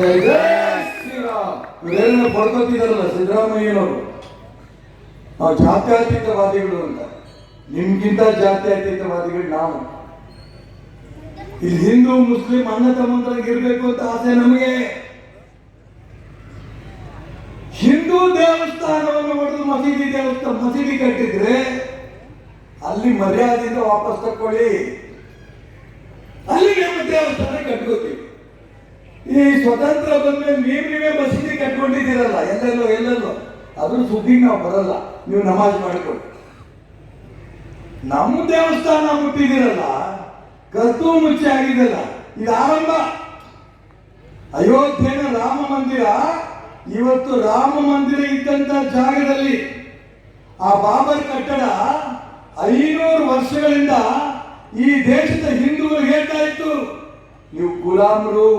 ಜೈ ಜೈ ಶ್ರೀರಾಮ್. ಇವರೇನ ಪಡ್ಕೊತಿದಾರಲ್ಲ ಸಿದ್ದರಾಮಯ್ಯನವರು, ನಾವು ಜಾತ್ಯತೀತವಾದಿಗಳು ಅಂತ. ನಿಮ್ಗಿಂತ ಜಾತ್ಯತೀತವಾದಿಗಳು ನಾವು. ಇಲ್ಲಿ ಹಿಂದೂ ಮುಸ್ಲಿಂ ಅಣ್ಣ ತಮ್ಮಂತರಾಗಿ ಇರ್ಬೇಕು ಅಂತ ಆಸೆ ನಮಗೆ. ಹಿಂದೂ ದೇವಸ್ಥಾನವನ್ನು ಹೊಡೆದು ಮಸೀದಿ ಕಟ್ಟಿದ್ರೆ ಅಲ್ಲಿ ಮರ್ಯಾದೆಯಿಂದ ವಾಪಸ್ ತಕ್ಕೊಳ್ಳಿ, ಅಲ್ಲಿ ನಮ್ಮ ದೇವಸ್ಥಾನ ಕಟ್ಕೋತೀವಿ. ಈ ಸ್ವತಂತ್ರ ಬಂದ್ಮೇಲೆ ನೀವೇ ಮಸೀದಿ ಕಟ್ಕೊಂಡಿದ್ದೀರಲ್ಲ ಎಲ್ಲೆಲ್ಲೋ ಅದ್ರ ಸುದ್ದಿಗೆ ನಾವು ಬರಲ್ಲ. ನೀವು ನಮಾಜ್ ಮಾಡಿಕೊಳ್ಳಿ. ನಮ್ಮ ದೇವಸ್ಥಾನ ಮುಟ್ಟಿದಿರಲ್ಲ, ಕದ್ದು ಮುಚ್ಚೆ ಆಗಿದೆಲ್ಲ. ಇದು ಆರಂಭ. ಅಯೋಧ್ಯೆನ ರಾಮ ಮಂದಿರ, ಇವತ್ತು ರಾಮ ಮಂದಿರ ಇದ್ದಂತ ಜಾಗದಲ್ಲಿ ಆ ಬಾಬರ್ ಕಟ್ಟಡ 500 ವರ್ಷಗಳಿಂದ ಈ ದೇಶದ ಹಿಂದೂಗಳು ಹೇಳ್ತಾ ಇತ್ತು, ನೀವು ಗುಲಾಮರು,